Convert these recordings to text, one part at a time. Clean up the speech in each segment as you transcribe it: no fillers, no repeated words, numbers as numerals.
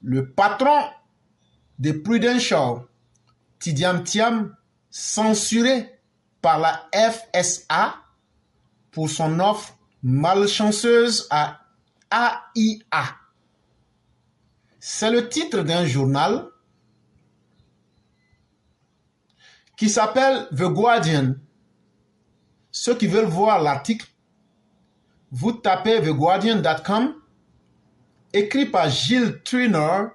le patron de Prudential, Tidjam Thiam, censuré par la FSA pour son offre malchanceuse à AIA. C'est le titre d'un journal qui s'appelle The Guardian. Ceux qui veulent voir l'article, vous tapez theguardian.com, écrit par Jill Traynor,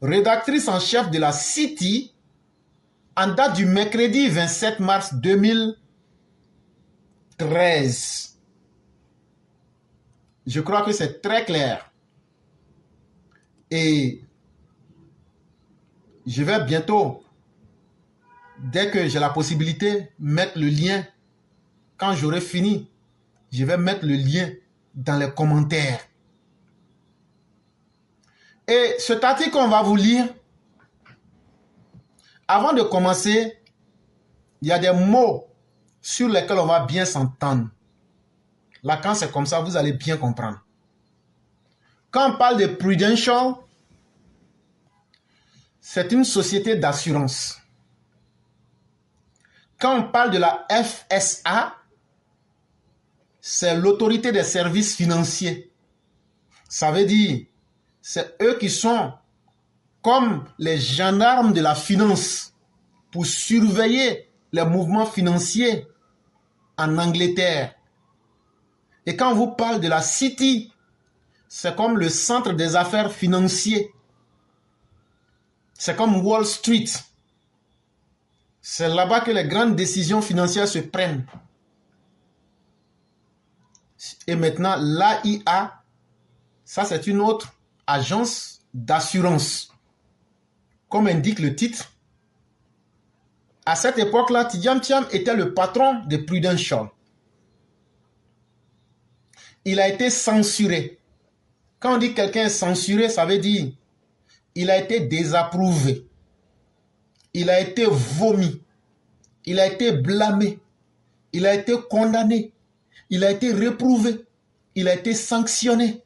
rédactrice en chef de la City, en date du mercredi 27 mars 2013. Je crois que c'est très clair. Et je vais bientôt, dès que j'ai la possibilité, mettre le lien. Quand j'aurai fini, je vais mettre le lien dans les commentaires. Et cet article qu'on va vous lire, avant de commencer, il y a des mots sur lesquels on va bien s'entendre. Là, quand c'est comme ça, vous allez bien comprendre. Quand on parle de Prudential, c'est une société d'assurance. Quand on parle de la FSA, c'est l'autorité des services financiers. Ça veut dire, c'est eux qui sont comme les gendarmes de la finance pour surveiller les mouvements financiers en Angleterre. Et quand on vous parle de la City, c'est comme le centre des affaires financiers. C'est comme Wall Street. C'est là-bas que les grandes décisions financières se prennent. Et maintenant, l'AIA, ça c'est une autre agence d'assurance. Comme indique le titre, à cette époque-là, Tidjam Thiam était le patron de Prudential. Il a été censuré. Quand on dit quelqu'un est censuré, ça veut dire il a été désapprouvé. Il a été vomi. Il a été blâmé. Il a été condamné. Il a été réprouvé. Il a été sanctionné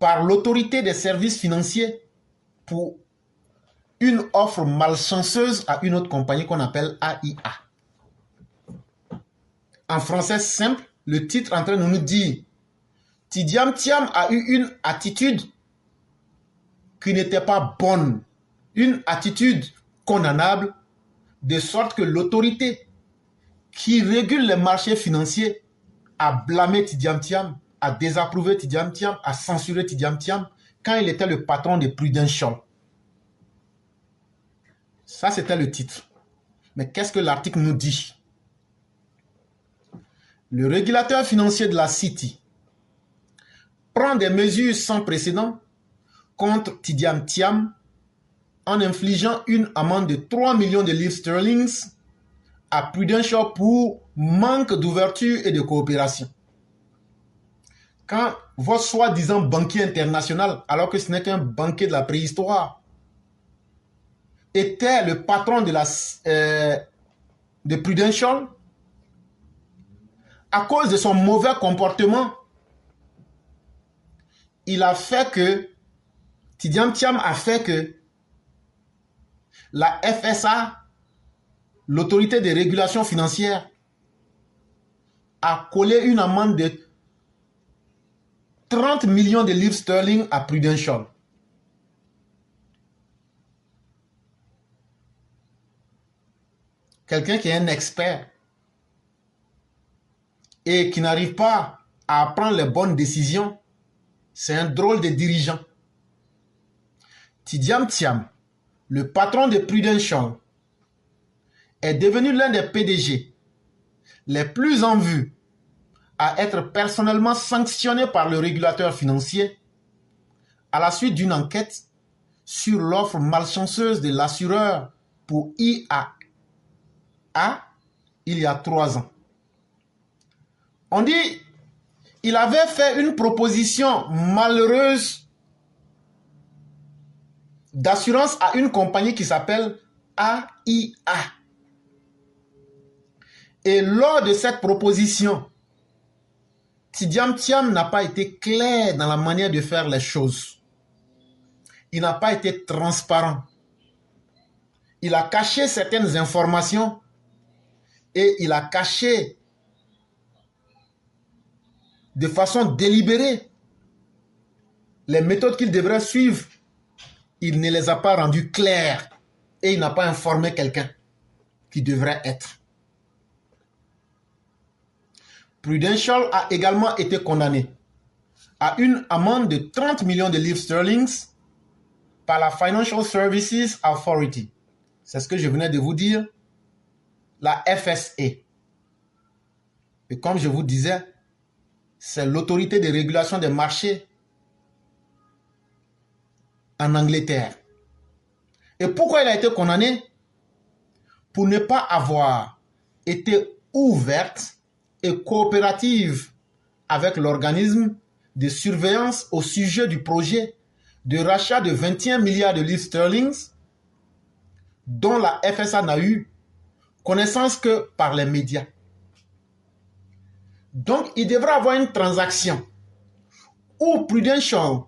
par l'autorité des services financiers pour une offre malchanceuse à une autre compagnie qu'on appelle AIA. En français simple, le titre est en train de nous dire Tidjam Thiam a eu une attitude qui n'était pas bonne, une attitude condamnable, de sorte que l'autorité qui régule les marchés financiers a blâmé Tidjam Thiam, a désapprouvé Tidjam Thiam, a censuré Tidjam Thiam quand il était le patron de Prudential. Ça, c'était le titre. Mais qu'est-ce que l'article nous dit? Le régulateur financier de la City prend des mesures sans précédent contre Tidjam Thiam en infligeant une amende de 3 millions de livres sterling à Prudential pour manque d'ouverture et de coopération. Quand votre soi-disant banquier international, alors que ce n'est qu'un banquier de la préhistoire, était le patron de Prudential, à cause de son mauvais comportement, il a fait que, Tidjam Thiam a fait que la FSA, l'autorité de régulation financière, a collé une amende de 30 millions de livres sterling à Prudential. Quelqu'un qui est un expert et qui n'arrive pas à prendre les bonnes décisions, c'est un drôle de dirigeant. Tidjam Thiam, le patron de Prudential, est devenu l'un des PDG les plus en vue à être personnellement sanctionné par le régulateur financier à la suite d'une enquête sur l'offre malchanceuse de l'assureur pour IAA il y a 3 ans. On dit il avait fait une proposition malheureuse d'assurance à une compagnie qui s'appelle AIA. Et lors de cette proposition, Tidjam Thiam n'a pas été clair dans la manière de faire les choses. il n'a pas été transparent. Il a caché certaines informations et il a caché de façon délibérée les méthodes qu'il devrait suivre. Il ne les a pas rendues claires et il n'a pas informé quelqu'un qui devrait être. Prudential a également été condamné à une amende de 30 millions de livres sterling par la Financial Services Authority. C'est ce que je venais de vous dire, la FSA. Et comme je vous disais, c'est l'autorité de régulation des marchés en Angleterre. Et pourquoi il a été condamné? Pour ne pas avoir été ouverte et coopérative avec l'organisme de surveillance au sujet du projet de rachat de 21 milliards de livres sterling dont la FSA n'a eu connaissance que par les médias. Donc, il devra avoir une transaction où Prudential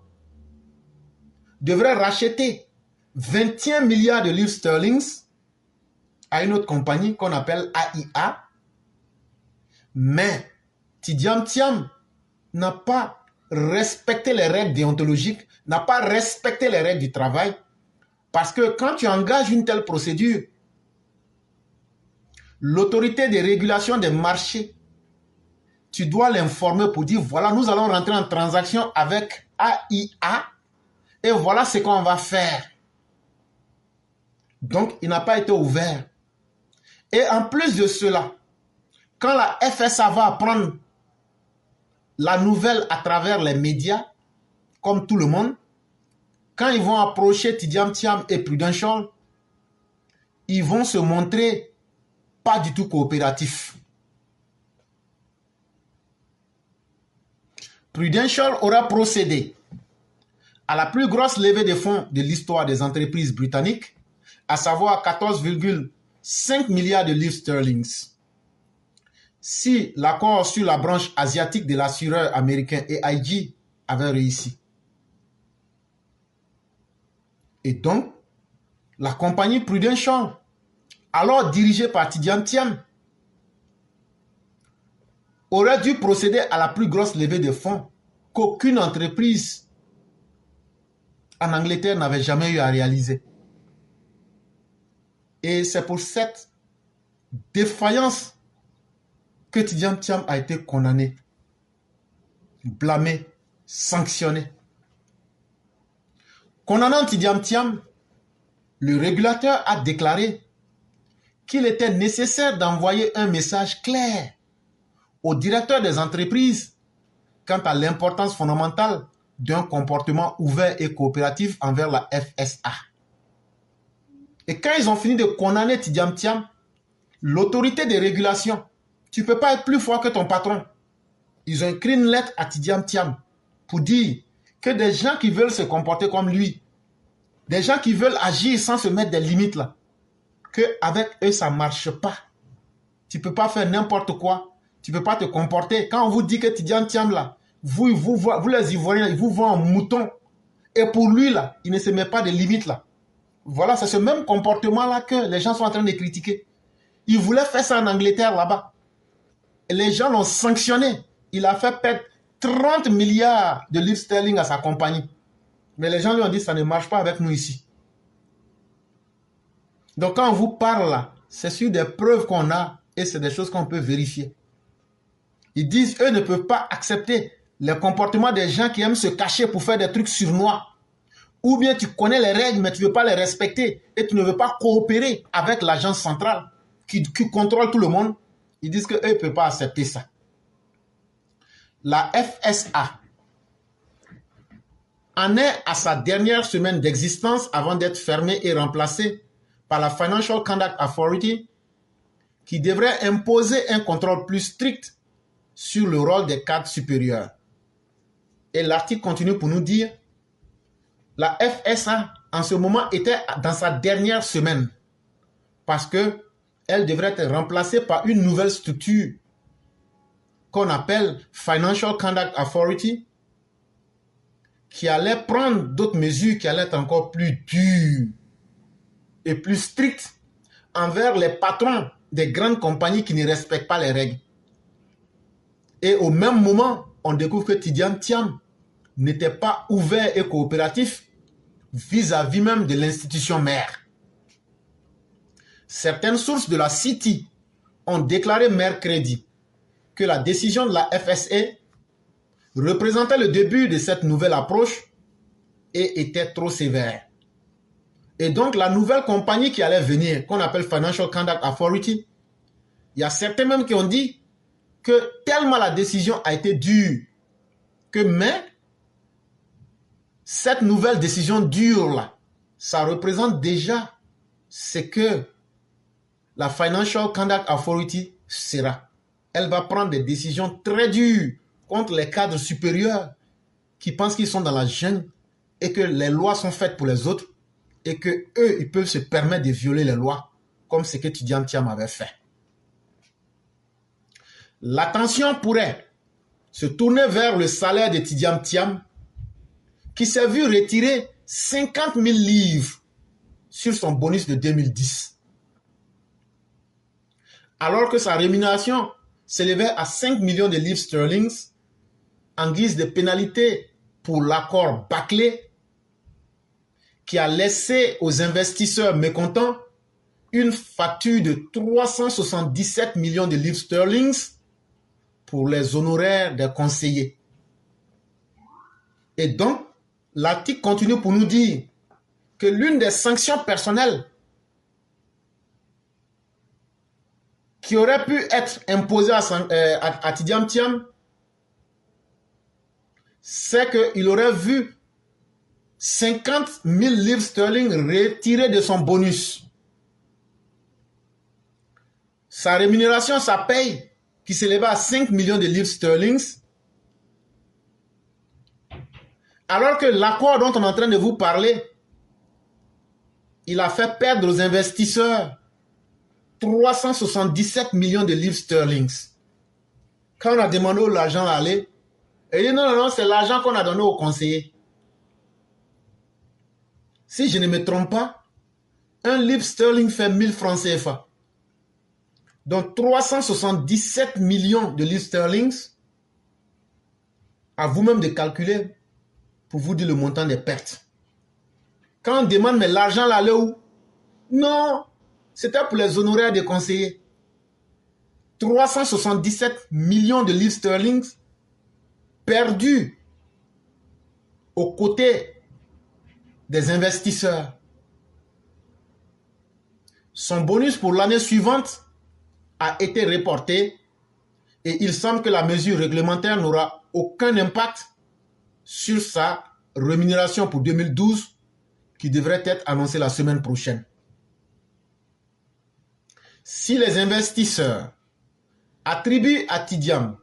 devrait racheter 21 milliards de livres sterling à une autre compagnie qu'on appelle AIA. Mais Tidiane Thiam n'a pas respecté les règles déontologiques, n'a pas respecté les règles du travail. Parce que quand tu engages une telle procédure, l'autorité de régulation des marchés, tu dois l'informer pour dire, voilà, nous allons rentrer en transaction avec AIA et voilà ce qu'on va faire. Donc, il n'a pas été ouvert. Et en plus de cela, quand la FSA va apprendre la nouvelle à travers les médias, comme tout le monde, quand ils vont approcher Tidiane Thiam et Prudential, ils vont se montrer pas du tout coopératifs. Prudential aura procédé à la plus grosse levée de fonds de l'histoire des entreprises britanniques, à savoir 14,5 milliards de livres sterling. Si l'accord sur la branche asiatique de l'assureur américain AIG avait réussi. Et donc, la compagnie Prudential, alors dirigée par Tidiane Thiam, aurait dû procéder à la plus grosse levée de fonds qu'aucune entreprise en Angleterre n'avait jamais eu à réaliser. Et c'est pour cette défaillance que Tidiane Thiam a été condamné, blâmé, sanctionné. Condamnant Tidiane Thiam, le régulateur a déclaré qu'il était nécessaire d'envoyer un message clair aux directeurs des entreprises quant à l'importance fondamentale d'un comportement ouvert et coopératif envers la FSA. Et quand ils ont fini de condamner Tidiane Thiam, l'autorité de régulation, tu ne peux pas être plus fort que ton patron. Ils ont écrit une lettre à Tidiane Thiam pour dire que des gens qui veulent se comporter comme lui, des gens qui veulent agir sans se mettre des limites là, qu'avec eux ça ne marche pas. Tu ne peux pas faire n'importe quoi. Tu ne peux pas te comporter. Quand on vous dit que Tidiane Thiam là, vous les Ivoiriens, ils vous voient en mouton. Et pour lui là, il ne se met pas de limites là. Voilà, c'est ce même comportement là que les gens sont en train de critiquer. Il voulait faire ça en Angleterre là-bas. Et les gens l'ont sanctionné. Il a fait perdre 30 milliards de livres sterling à sa compagnie. Mais les gens lui ont dit, ça ne marche pas avec nous ici. Donc quand on vous parle là, c'est sur des preuves qu'on a et c'est des choses qu'on peut vérifier. Ils disent, eux ne peuvent pas accepter les comportements des gens qui aiment se cacher pour faire des trucs surnois. Ou bien tu connais les règles mais tu ne veux pas les respecter et tu ne veux pas coopérer avec l'agence centrale qui contrôle tout le monde. Ils disent qu'eux ne peuvent pas accepter ça. La FSA en est à sa dernière semaine d'existence avant d'être fermée et remplacée par la Financial Conduct Authority qui devrait imposer un contrôle plus strict sur le rôle des cadres supérieurs. Et l'article continue pour nous dire la FSA en ce moment était dans sa dernière semaine parce qu'elle devrait être remplacée par une nouvelle structure qu'on appelle Financial Conduct Authority qui allait prendre d'autres mesures qui allaient être encore plus dures et plus strictes envers les patrons des grandes compagnies qui ne respectent pas les règles. Et au même moment, on découvre que Tidjane Thiam n'était pas ouvert et coopératif vis-à-vis même de l'institution mère. Certaines sources de la City ont déclaré mercredi que la décision de la FSA représentait le début de cette nouvelle approche et était trop sévère. Et donc la nouvelle compagnie qui allait venir, qu'on appelle Financial Conduct Authority, il y a certains même qui ont dit que tellement la décision a été dure que mais cette nouvelle décision dure là, ça représente déjà ce que la Financial Conduct Authority sera. Elle va prendre des décisions très dures contre les cadres supérieurs qui pensent qu'ils sont dans la jungle et que les lois sont faites pour les autres et que eux ils peuvent se permettre de violer les lois comme ce que Tidjane Thiam avait fait. L'attention pourrait se tourner vers le salaire de Tidjane Thiam qui s'est vu retirer 50 000 livres sur son bonus de 2010. Alors que sa rémunération s'élevait à 5 millions de livres sterling en guise de pénalité pour l'accord bâclé qui a laissé aux investisseurs mécontents une facture de 377 millions de livres sterling pour les honoraires des conseillers. Et donc, l'article continue pour nous dire que l'une des sanctions personnelles qui aurait pu être imposée à Tidjane Thiam, c'est qu'il aurait vu 50 000 livres sterling retirés de son bonus. Sa rémunération, sa paye, qui s'élevait à 5 millions de livres sterling, alors que l'accord dont on est en train de vous parler, il a fait perdre aux investisseurs 377 millions de livres sterling. Quand on a demandé où l'argent allait, il dit non, c'est l'argent qu'on a donné aux conseillers. Si je ne me trompe pas, un livre sterling fait 1000 francs CFA. Donc 377 millions de livres sterling, à vous-même de calculer pour vous dire le montant des pertes. Quand on demande mais l'argent là allait où? Non, c'était pour les honoraires des conseillers. 377 millions de livres sterling perdus aux côtés des investisseurs. Son bonus pour l'année suivante a été reporté et il semble que la mesure réglementaire n'aura aucun impact sur sa rémunération pour 2012 qui devrait être annoncée la semaine prochaine. Si les investisseurs attribuent à Tidjane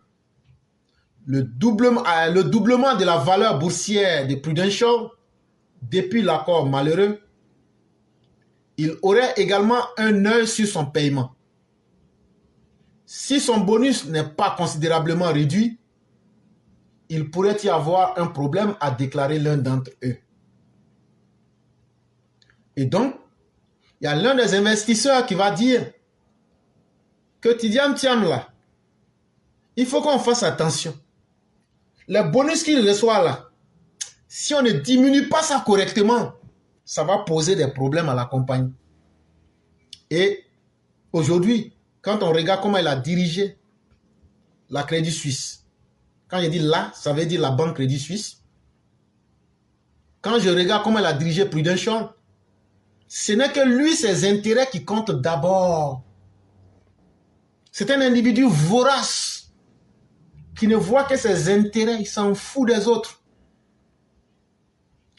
le doublement de la valeur boursière de Prudential depuis l'accord malheureux, il aurait également un œil sur son paiement. Si son bonus n'est pas considérablement réduit, il pourrait y avoir un problème à déclarer l'un d'entre eux. Et donc, il y a l'un des investisseurs qui va dire que Tidjane Thiam là, il faut qu'on fasse attention. Les bonus qu'il reçoit là, si on ne diminue pas ça correctement, ça va poser des problèmes à la compagnie. Et aujourd'hui, quand on regarde comment elle a dirigé la Crédit Suisse, quand je dis là, ça veut dire la banque Crédit Suisse. Quand je regarde comment elle a dirigé Prudential, ce n'est que lui, ses intérêts qui comptent d'abord. C'est un individu vorace qui ne voit que ses intérêts, il s'en fout des autres.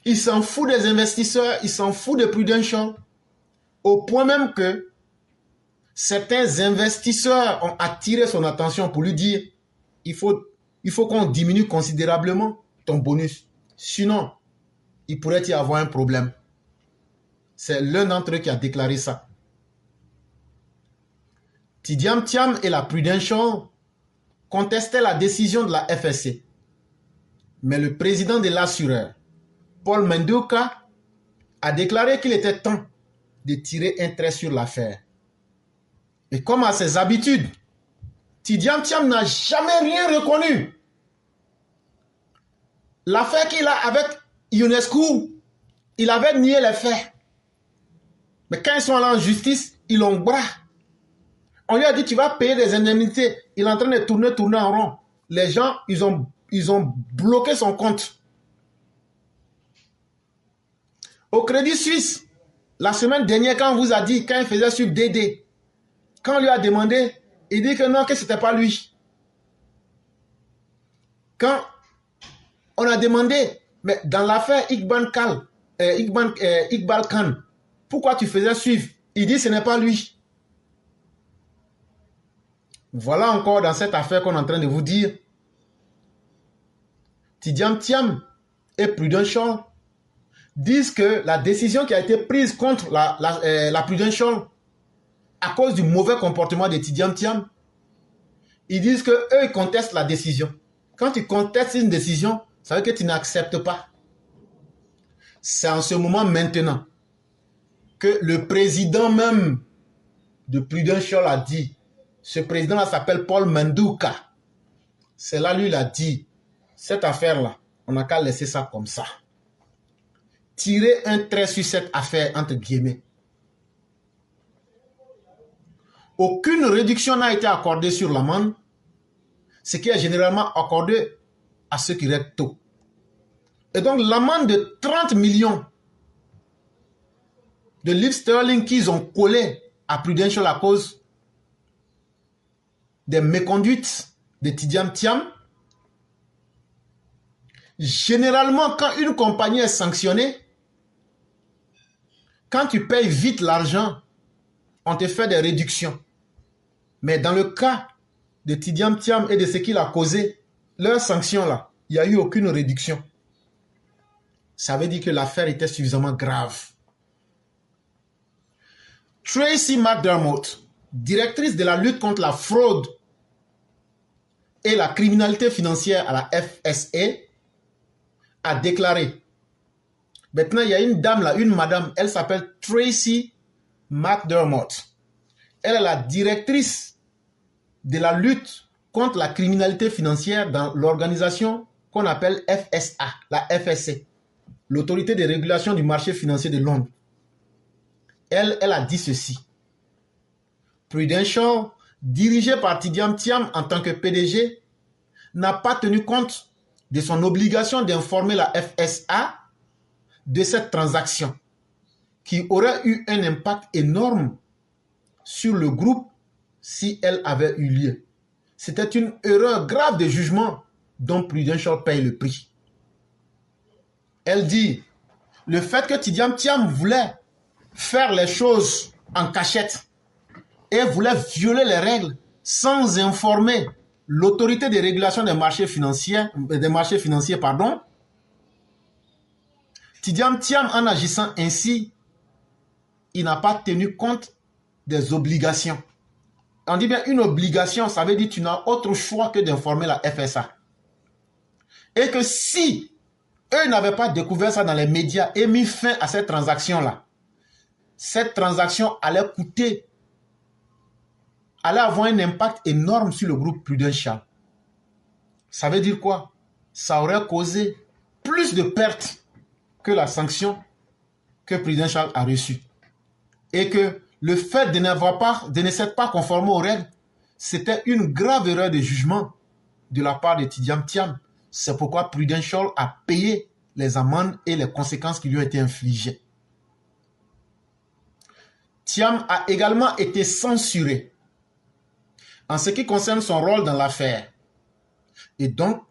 Il s'en fout des investisseurs, il s'en fout de Prudential, au point même que certains investisseurs ont attiré son attention pour lui dire il faut qu'on diminue considérablement ton bonus. Sinon, il pourrait y avoir un problème. C'est l'un d'entre eux qui a déclaré ça. Tidjane Thiam et la Prudential contestaient la décision de la FSA. Mais le président de l'assureur, Paul Menduka a déclaré qu'il était temps de tirer un trait sur l'affaire. Et comme à ses habitudes, Tidjane Thiam n'a jamais rien reconnu. L'affaire qu'il a avec Ionescu, il avait nié les faits. Mais quand ils sont allés en justice, ils l'ont bras. On lui a dit, tu vas payer des indemnités. Il est en train de tourner en rond. Les gens, ils ont bloqué son compte. Au Crédit Suisse, la semaine dernière, quand on vous a dit, quand il faisait sur DD, quand on lui a demandé, il dit que non, que ce n'était pas lui. Quand on a demandé, mais dans l'affaire Iqbal Khan, pourquoi tu faisais suivre? Il dit que ce n'est pas lui. Voilà encore dans cette affaire qu'on est en train de vous dire. Tidjane Thiam et Prudential disent que la décision qui a été prise contre la Prudential à cause du mauvais comportement de Tidjane Thiam, ils disent qu'eux, ils contestent la décision. Quand tu contestes une décision, ça veut dire que tu n'acceptes pas. C'est en ce moment maintenant que le président même de Prudential a dit, ce président-là s'appelle Paul Menduka. C'est là, lui, il a dit, cette affaire-là, on n'a qu'à laisser ça comme ça. Tirer un trait sur cette affaire, entre guillemets. Aucune réduction n'a été accordée sur l'amende, ce qui est généralement accordé à ceux qui règlent tôt. Et donc, l'amende de 30 millions de livres sterling qu'ils ont collé à Prudential à cause des méconduites de Tidjane Thiam. Généralement, quand une compagnie est sanctionnée, quand tu payes vite l'argent, on te fait des réductions. Mais dans le cas de Tidjane Thiam et de ce qu'il a causé, leur sanction là, il n'y a eu aucune réduction. Ça veut dire que l'affaire était suffisamment grave. Tracy McDermott, directrice de la lutte contre la fraude et la criminalité financière à la FSA, a déclaré. Maintenant, il y a une dame là, une madame, elle s'appelle Tracy McDermott. Elle est la directrice de la lutte contre la criminalité financière dans l'organisation qu'on appelle FSA, la FSA, l'autorité de régulation du marché financier de Londres. Elle a dit ceci. Prudential, dirigé par Tidjane Thiam en tant que PDG, n'a pas tenu compte de son obligation d'informer la FSA de cette transaction qui aurait eu un impact énorme sur le groupe si elle avait eu lieu. C'était une erreur grave de jugement dont Prudential paye le prix. Elle dit, le fait que Tidjane Thiam voulait faire les choses en cachette et voulait violer les règles sans informer l'autorité de régulation des marchés financiers, Tidjane Thiam, en agissant ainsi, il n'a pas tenu compte des obligations. On dit bien une obligation, ça veut dire que tu n'as autre choix que d'informer la FSA. Et que si eux n'avaient pas découvert ça dans les médias et mis fin à cette transaction-là, cette transaction allait avoir un impact énorme sur le groupe Prudential. Ça veut dire quoi? Ça aurait causé plus de pertes que la sanction que Prudential a reçue. Et que le fait de ne s'être pas conformé aux règles, c'était une grave erreur de jugement de la part de Tidjane Thiam. C'est pourquoi Prudential a payé les amendes et les conséquences qui lui ont été infligées. Thiam a également été censuré en ce qui concerne son rôle dans l'affaire. Et donc,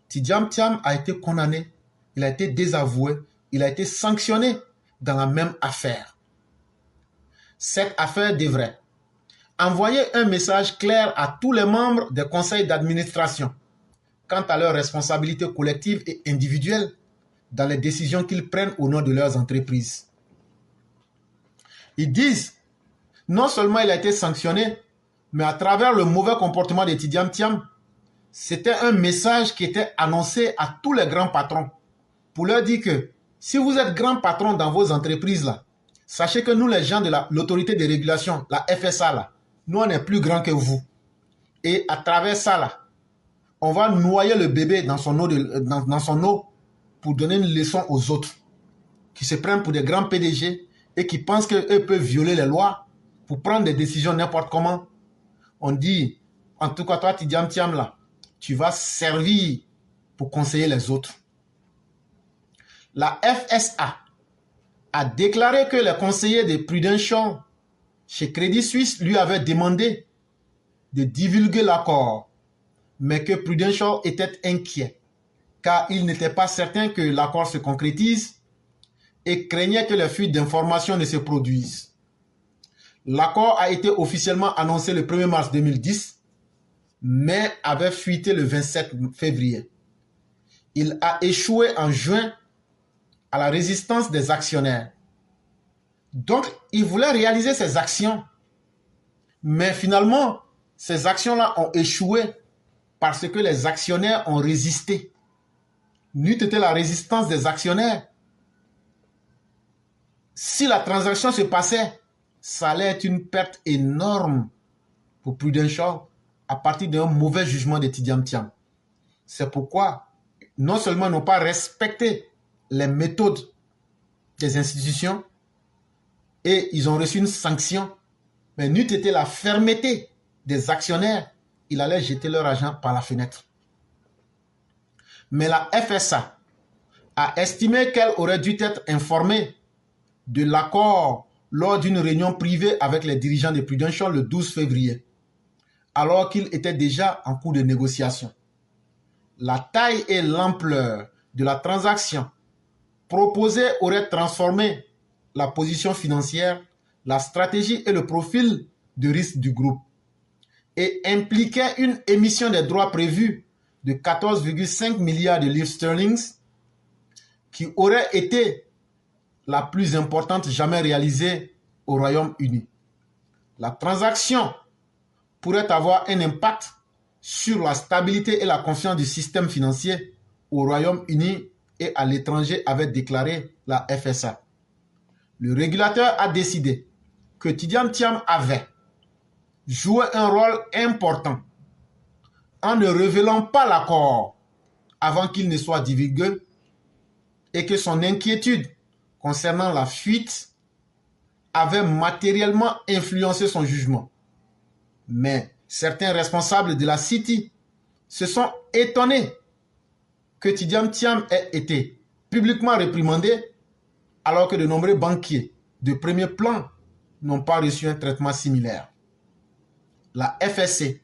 Tidjane Thiam a été condamné, il a été désavoué, il a été sanctionné dans la même affaire. Cette affaire devrait envoyer un message clair à tous les membres des conseils d'administration quant à leurs responsabilités collectives et individuelles dans les décisions qu'ils prennent au nom de leurs entreprises. Ils disent, non seulement il a été sanctionné, mais à travers le mauvais comportement de Tidjane Thiam, c'était un message qui était annoncé à tous les grands patrons pour leur dire que Si vous êtes grand patron dans vos entreprises, là, sachez que nous, les gens de l'autorité de régulation, la FSA, là, nous, on est plus grands que vous. Et à travers ça, là, on va noyer le bébé dans son eau pour donner une leçon aux autres qui se prennent pour des grands PDG et qui pensent qu'eux peuvent violer les lois pour prendre des décisions n'importe comment. On dit, en tout cas, toi, Tidiane Thiam, là, tu vas servir pour conseiller les autres. La FSA a déclaré que les conseillers de Prudential chez Crédit Suisse lui avaient demandé de divulguer l'accord, mais que Prudential était inquiet, car il n'était pas certain que l'accord se concrétise et craignait que les fuites d'informations ne se produisent. L'accord a été officiellement annoncé le 1er mars 2010, mais avait fuité le 27 février. Il a échoué en juin à la résistance des actionnaires. Donc, il voulait réaliser ses actions, mais finalement, ces actions-là ont échoué parce que les actionnaires ont résisté. N'eût été la résistance des actionnaires, si la transaction se passait, ça allait être une perte énorme pour Prudential à partir d'un mauvais jugement de Tidiane Thiam. C'est pourquoi, non seulement ils n'ont pas respecté les méthodes des institutions et ils ont reçu une sanction, mais n'eût été la fermeté des actionnaires, ils allaient jeter leur argent par la fenêtre. Mais la FSA a estimé qu'elle aurait dû être informée de l'accord lors d'une réunion privée avec les dirigeants de Prudential le 12 février, alors qu'il était déjà en cours de négociation. La taille et l'ampleur de la transaction proposée aurait transformé la position financière, la stratégie et le profil de risque du groupe et impliquait une émission des droits prévus de 14,5 milliards de livres sterling qui aurait été la plus importante jamais réalisée au Royaume-Uni. La transaction pourrait avoir un impact sur la stabilité et la confiance du système financier au Royaume-Uni et à l'étranger, avait déclaré la FSA. Le régulateur a décidé que Tidiane Thiam avait joué un rôle important en ne révélant pas l'accord avant qu'il ne soit divulgué et que son inquiétude concernant la fuite avait matériellement influencé son jugement. Mais certains responsables de la City se sont étonnés que Tidiane Thiam ait été publiquement réprimandé alors que de nombreux banquiers de premier plan n'ont pas reçu un traitement similaire. La FSC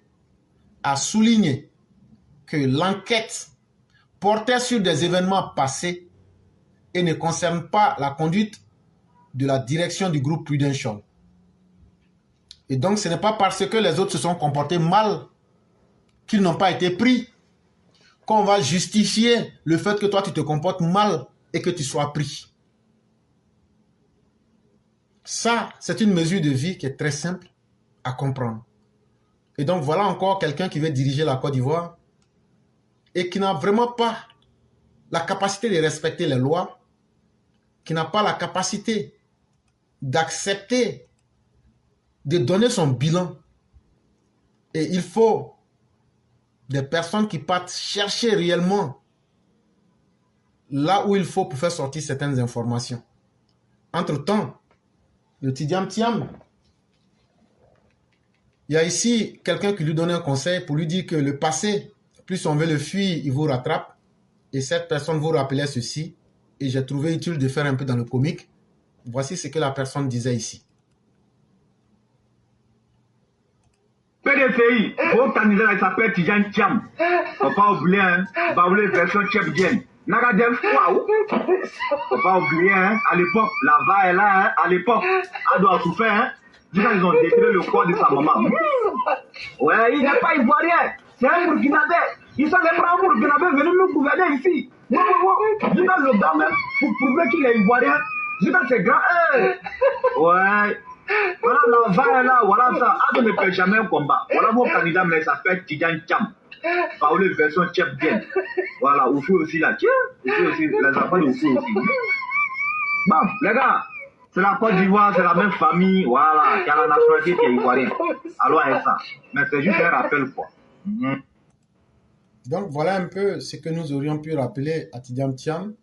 a souligné que l'enquête portait sur des événements passés et ne concerne pas la conduite de la direction du groupe Prudential. Et donc, ce n'est pas parce que les autres se sont comportés mal qu'ils n'ont pas été pris qu'on va justifier le fait que toi, tu te comportes mal et que tu sois pris. Ça, c'est une mesure de vie qui est très simple à comprendre. Et donc, voilà encore quelqu'un qui veut diriger la Côte d'Ivoire et qui n'a vraiment pas la capacité de respecter les lois, qui n'a pas la capacité d'accepter, de donner son bilan. Et il faut des personnes qui partent chercher réellement là où il faut pour faire sortir certaines informations. Entre-temps, le Tidiane Thiam, il y a ici quelqu'un qui lui donne un conseil pour lui dire que le passé, plus on veut le fuir, il vous rattrape. Et cette personne vous rappelait ceci. Et j'ai trouvé utile de faire un peu dans le comique. Voici ce que la personne disait ici. PDCI, vos candidats, il s'appelle Tidiane Thiam. Faut pas oublier, hein, Baoulé version Tchèque. Nagadef, waouh. Faut pas oublier, hein, à l'époque, la va est là, hein, à l'époque, elle doit souffrir, hein. Déjà, ils ont détruit le corps de sa maman. Ouais, il n'est pas ivoirien, c'est un Burkinabé. Ils sont les bras Burkinabés venus nous gouverner ici. Moi, je donne le gars même pour prouver qu'il est ivoirien. Je donne ses grands. Ouais. Voilà, la va est là, voilà ça. Ado ne perd jamais un combat. Voilà mon candidat, mais ça s'appelle Tidiane Thiam. Parole version Tchèque bien. Voilà, Oufou aussi là. Tiens, Oufou aussi, les enfants de Oufou aussi. Bon, les gars, c'est la Côte d'Ivoire, c'est la même famille, voilà, qui a la nationalité qui est ivoirienne. Allons avec ça. Mais c'est juste un rappel, quoi. Donc voilà un peu ce que nous aurions pu rappeler à Tidiane Thiam.